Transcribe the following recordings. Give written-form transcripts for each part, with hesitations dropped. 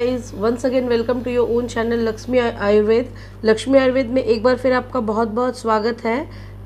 Guys once again welcome to your own channel Lakshmi Ayurveda. Lakshmi Ayurveda में एक बार फिर आपका बहुत बहुत स्वागत है।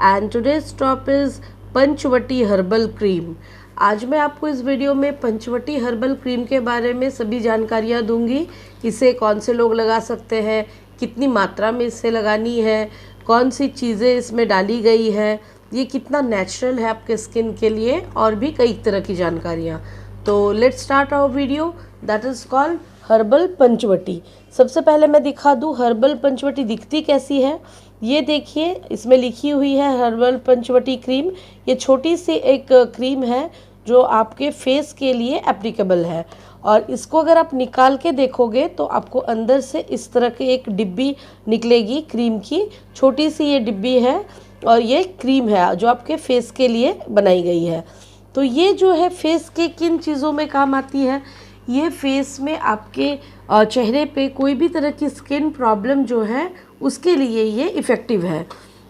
And today's top is Panchvati herbal cream. आज मैं आपको इस वीडियो में पंचवटी हर्बल क्रीम के बारे में सभी जानकारियाँ दूंगी। इसे कौन से लोग लगा सकते हैं, कितनी मात्रा में इसे लगानी है, कौन सी चीज़ें इसमें डाली गई है, ये कितना नेचुरल है आपके स्किन के लिए, और भी कई तरह की जानकारियाँ। तो let's start our video that is called herbal Panchvati. सबसे पहले मैं दिखा दूँ हर्बल पंचवटी दिखती कैसी है। ये देखिए, इसमें लिखी हुई है हर्बल पंचवटी क्रीम। ये छोटी सी एक क्रीम है जो आपके फेस के लिए एप्लीकेबल है, और इसको अगर आप निकाल के देखोगे तो आपको अंदर से इस तरह की एक डिब्बी निकलेगी क्रीम की। छोटी सी ये डिब्बी है और ये क्रीम है जो आपके फेस के लिए बनाई गई है। तो ये जो है फेस के किन चीज़ों में काम आती है, ये फेस में आपके चेहरे पे कोई भी तरह की स्किन प्रॉब्लम जो है उसके लिए ये इफ़ेक्टिव है।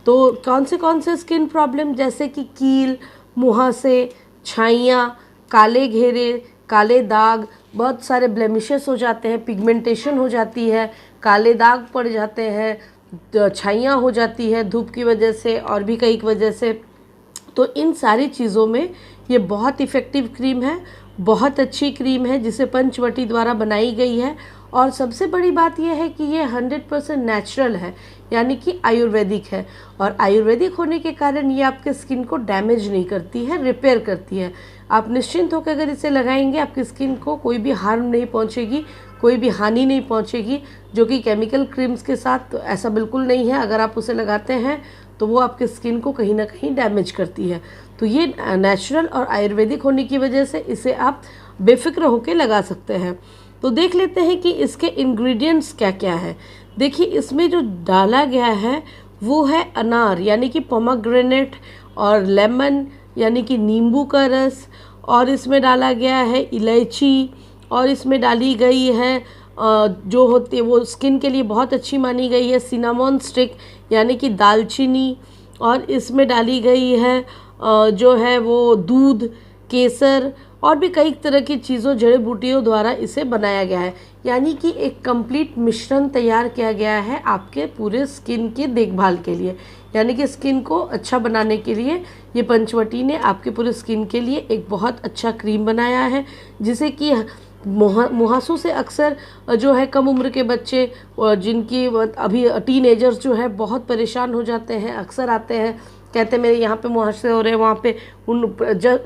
तो कौन से स्किन प्रॉब्लम, जैसे कि कील, मुहासे, छाइयाँ, काले घेरे, काले दाग, बहुत सारे ब्लेमिशेस हो जाते हैं, पिगमेंटेशन हो जाती है, काले दाग पड़ जाते हैं, छाइयाँ हो जाती है धूप की वजह से और भी कई वजह से। तो इन सारी चीज़ों में ये बहुत इफ़ेक्टिव क्रीम है, बहुत अच्छी क्रीम है जिसे पंचवटी द्वारा बनाई गई है। और सबसे बड़ी बात यह है कि ये 100% नेचुरल है, यानी कि आयुर्वेदिक है। और आयुर्वेदिक होने के कारण ये आपके स्किन को डैमेज नहीं करती है, रिपेयर करती है। आप निश्चिंत होकर अगर इसे लगाएंगे आपकी स्किन को कोई भी हार्म नहीं पहुंचेगी, कोई भी हानि नहीं पहुंचेगी, जो कि केमिकल क्रीम्स के साथ ऐसा बिल्कुल नहीं है। अगर आप उसे लगाते हैं तो वो आपके स्किन को कहीं ना कहीं डैमेज करती है। तो ये नेचुरल और आयुर्वेदिक होने की वजह से इसे आप बेफिक्र होकर लगा सकते हैं। तो देख लेते हैं कि इसके इंग्रेडिएंट्स क्या क्या है। देखिए, इसमें जो डाला गया है वो है अनार यानी कि पोमेग्रेनेट, और लेमन यानी कि नींबू का रस, और इसमें डाला गया है इलायची, और इसमें डाली गई है जो होती है वो स्किन के लिए बहुत अच्छी मानी गई है सिनामोन स्टिक यानी कि दालचीनी, और इसमें डाली गई है जो है वो दूध, केसर, और भी कई तरह की चीज़ों जड़ी बूटियों द्वारा इसे बनाया गया है। यानी कि एक कंप्लीट मिश्रण तैयार किया गया है आपके पूरे स्किन की देखभाल के लिए, यानी कि स्किन को अच्छा बनाने के लिए ये पंचवटी ने आपके पूरे स्किन के लिए एक बहुत अच्छा क्रीम बनाया है, जिसे कि मुहासों से अक्सर जो है कम उम्र के बच्चे, जिनकी अभी टीनेजर्स जो है बहुत परेशान हो जाते हैं, अक्सर आते हैं, कहते हैं मेरे यहाँ पे मुहासे हो रहे हैं, वहाँ पे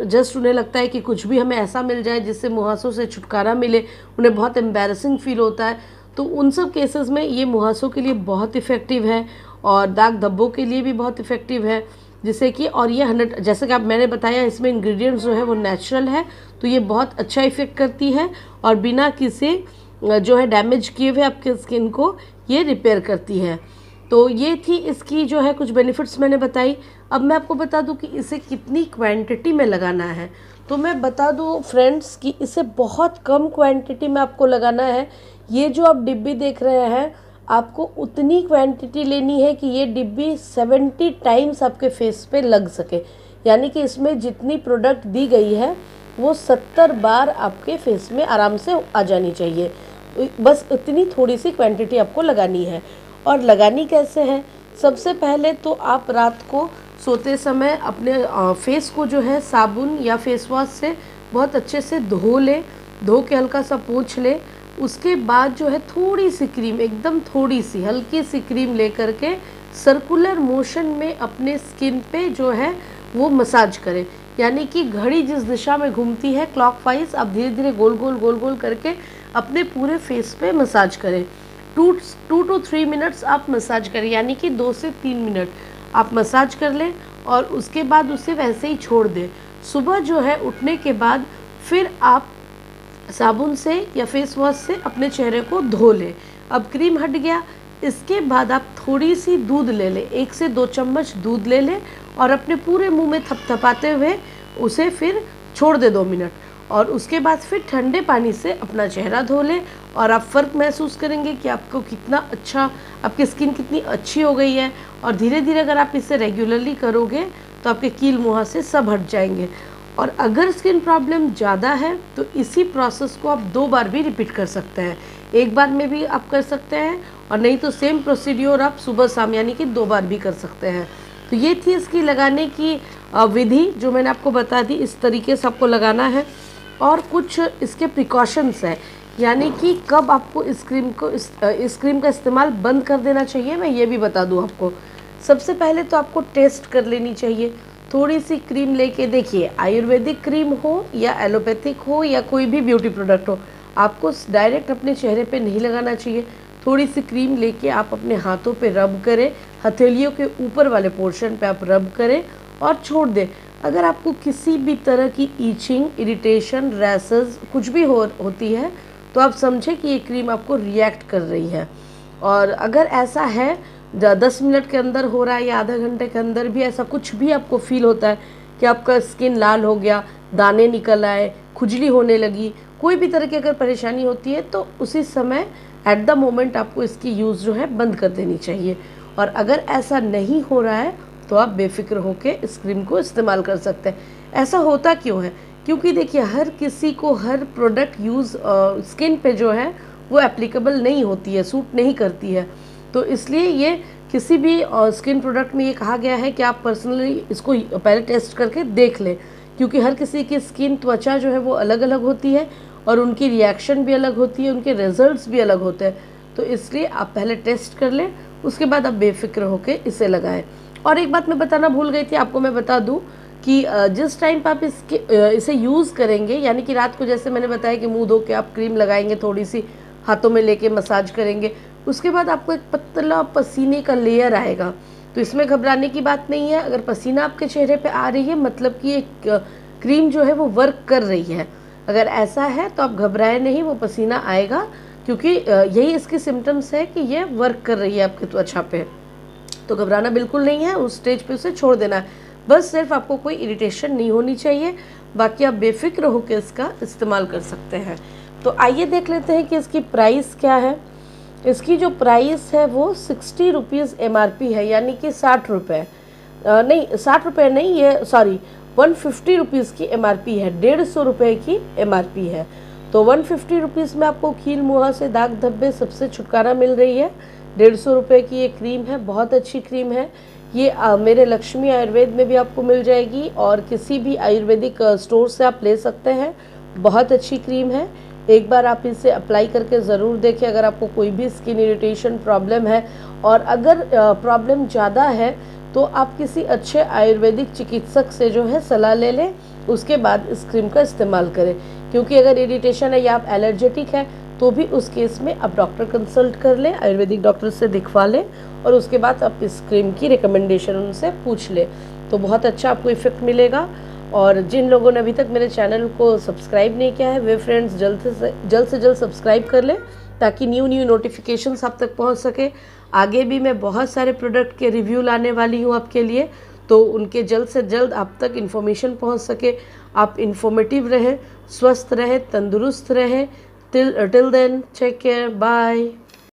जस्ट उन्हें लगता है कि कुछ भी हमें ऐसा मिल जाए जिससे मुहासों से छुटकारा मिले। उन्हें बहुत एम्बैरसिंग फील होता है। तो उन सब केसेस में ये मुहासों के लिए बहुत इफ़ेक्टिव है, और दाग धब्बों के लिए भी बहुत इफ़ेक्टिव है। जिससे कि और ये 100, जैसे कि आप मैंने बताया, इसमें इंग्रेडिएंट्स जो है वो नेचुरल है, तो ये बहुत अच्छा इफ़ेक्ट करती है और बिना किसी जो है डैमेज किए हुए आपके स्किन को ये रिपेयर करती है। तो ये थी इसकी जो है कुछ बेनिफिट्स मैंने बताई। अब मैं आपको बता दूं कि इसे कितनी क्वांटिटी में लगाना है। तो मैं बता दूं फ्रेंड्स कि इसे बहुत कम क्वांटिटी में आपको लगाना है। ये जो आप डिब्बी देख रहे हैं, आपको उतनी क्वांटिटी लेनी है कि ये डिब्बी 70 टाइम्स आपके फेस पे लग सके। यानी कि इसमें जितनी प्रोडक्ट दी गई है वो 70 बार आपके फेस में आराम से आ जानी चाहिए। बस इतनी थोड़ी सी क्वांटिटी आपको लगानी है। और लगानी कैसे है, सबसे पहले तो आप रात को सोते समय अपने फेस को जो है साबुन या फेस वॉश से बहुत अच्छे से धो ले, धो के हल्का सा पोंछ ले। उसके बाद जो है थोड़ी सी क्रीम, एकदम थोड़ी सी हल्की सी क्रीम ले करके सर्कुलर मोशन में अपने स्किन पे जो है वो मसाज करें। यानी कि घड़ी जिस दिशा में घूमती है क्लॉकवाइज, आप धीरे धीरे गोल गोल करके अपने पूरे फेस पे मसाज करें। 2 to 3 मिनट्स आप मसाज करें, यानी कि 2 से 3 मिनट आप मसाज कर लें, और उसके बाद उसे वैसे ही छोड़ दें। सुबह जो है उठने के बाद फिर आप साबुन से या फेस वॉश से अपने चेहरे को धो लें। अब क्रीम हट गया, इसके बाद आप थोड़ी सी दूध ले लें, 1 से 2 चम्मच दूध ले लें, और अपने पूरे मुंह में थपथपाते हुए उसे फिर छोड़ दें 2 मिनट, और उसके बाद फिर ठंडे पानी से अपना चेहरा धो लें। और आप फ़र्क महसूस करेंगे कि आपको कितना अच्छा, आपकी स्किन कितनी अच्छी हो गई है। और धीरे धीरे अगर आप इसे रेगुलरली करोगे तो आपके कील मुहासे सब हट जाएंगे। और अगर स्किन प्रॉब्लम ज़्यादा है तो इसी प्रोसेस को आप 2 बार भी रिपीट कर सकते हैं। एक बार में भी आप कर सकते हैं और नहीं तो सेम प्रोसीड्योर आप सुबह शाम यानी कि 2 बार भी कर सकते हैं। तो ये थी इसकी लगाने की विधि जो मैंने आपको बता दी, इस तरीके से आपको लगाना है। और कुछ इसके प्रिकॉशंस हैं, यानी कि कब आपको इस क्रीम का इस्तेमाल बंद कर देना चाहिए, मैं ये भी बता दूँ आपको। सबसे पहले तो आपको टेस्ट कर लेनी चाहिए। थोड़ी सी क्रीम लेके देखिए, आयुर्वेदिक क्रीम हो या एलोपैथिक हो या कोई भी ब्यूटी प्रोडक्ट हो, आपको डायरेक्ट अपने चेहरे पे नहीं लगाना चाहिए। थोड़ी सी क्रीम लेके आप अपने हाथों पे रब करें, हथेलियों के ऊपर वाले पोर्शन पे आप रब करें और छोड़ दें। अगर आपको किसी भी तरह की ईचिंग, इरिटेशन, रैसेस कुछ भी होती है तो आप समझें कि ये क्रीम आपको रिएक्ट कर रही है। और अगर ऐसा है 10 मिनट के अंदर हो रहा है या आधा घंटे के अंदर भी ऐसा कुछ भी आपको फील होता है कि आपका स्किन लाल हो गया, दाने निकल आए, खुजली होने लगी, कोई भी तरह की अगर परेशानी होती है तो उसी समय एट द मोमेंट आपको इसकी यूज़ जो है बंद कर देनी चाहिए। और अगर ऐसा नहीं हो रहा है तो आप बेफिक्र होकर इस क्रीम को इस्तेमाल कर सकते हैं। ऐसा होता क्यों है? क्योंकि देखिए हर किसी को हर प्रोडक्ट यूज़ स्किन पे जो है वो एप्लीकेबल नहीं होती है, सूट नहीं करती है। तो इसलिए ये किसी भी स्किन प्रोडक्ट में ये कहा गया है कि आप पर्सनली इसको पहले टेस्ट करके देख लें, क्योंकि हर किसी की स्किन त्वचा जो है वो अलग अलग होती है और उनकी रिएक्शन भी अलग होती है, उनके रिजल्ट्स भी अलग होते हैं। तो इसलिए आप पहले टेस्ट कर लें, उसके बाद आप बेफिक्र होकर इसे लगाएं। और एक बात मैं बताना भूल गई थी आपको, मैं बता दूं कि जिस टाइम पर आप इसे यूज़ करेंगे, यानी कि रात को जैसे मैंने बताया कि मुंह धो के आप क्रीम लगाएंगे, थोड़ी सी हाथों में लेके मसाज करेंगे, उसके बाद आपको एक पतला पसीने का लेयर आएगा। तो इसमें घबराने की बात नहीं है। अगर पसीना आपके चेहरे पे आ रही है मतलब कि ये क्रीम जो है वो वर्क कर रही है। अगर ऐसा है तो आप घबराए नहीं, वो पसीना आएगा, क्योंकि यही इसकी सिम्टम्स है कि ये वर्क कर रही है आपके त्वचा पे। तो घबराना बिल्कुल नहीं है, उस स्टेज पे उसे छोड़ देना है। बस सिर्फ आपको कोई इरिटेशन नहीं होनी चाहिए, बाकी आप बेफिक्र होकर इसका इस्तेमाल कर सकते हैं। तो आइए देख लेते हैं कि इसकी प्राइस क्या है। इसकी जो प्राइस है वो 60 रुपीज़ MRP है, यानी कि 60 रुपये नहीं, 60 रुपये नहीं, ये सॉरी 150 रुपीज़ की MRP है, 150 रुपये की MRP है। तो 150 रुपीज़ में आपको कील मुहां से, दाग धब्बे सबसे छुटकारा मिल रही है। 150 रुपये की ये क्रीम है, बहुत अच्छी क्रीम है। ये मेरे लक्ष्मी आयुर्वेद में भी आपको मिल जाएगी और किसी भी आयुर्वेदिक स्टोर से आप ले सकते हैं। बहुत अच्छी क्रीम है, एक बार आप इसे अप्लाई करके ज़रूर देखें। अगर आपको कोई भी स्किन इरिटेशन प्रॉब्लम है और अगर प्रॉब्लम ज़्यादा है तो आप किसी अच्छे आयुर्वेदिक चिकित्सक से जो है सलाह ले लें, उसके बाद इस क्रीम का इस्तेमाल करें। क्योंकि अगर इरिटेशन है या आप एलर्जेटिक है तो भी उस केस में आप डॉक्टर कंसल्ट कर लें, आयुर्वेदिक डॉक्टर से दिखवा लें और उसके बाद आप इस क्रीम की रिकमेंडेशन उनसे पूछ लें, तो बहुत अच्छा आपको इफ़ेक्ट मिलेगा। और जिन लोगों ने अभी तक मेरे चैनल को सब्सक्राइब नहीं किया है वे फ्रेंड्स जल्द से जल्द सब्सक्राइब कर लें, ताकि न्यू नोटिफिकेशंस आप तक पहुंच सके। आगे भी मैं बहुत सारे प्रोडक्ट के रिव्यू लाने वाली हूं आपके लिए, तो उनके जल्द से जल्द आप तक इन्फॉर्मेशन पहुंच सके। आप इन्फॉर्मेटिव रहें, स्वस्थ रहें, तंदुरुस्त रहें। Till then take care, bye.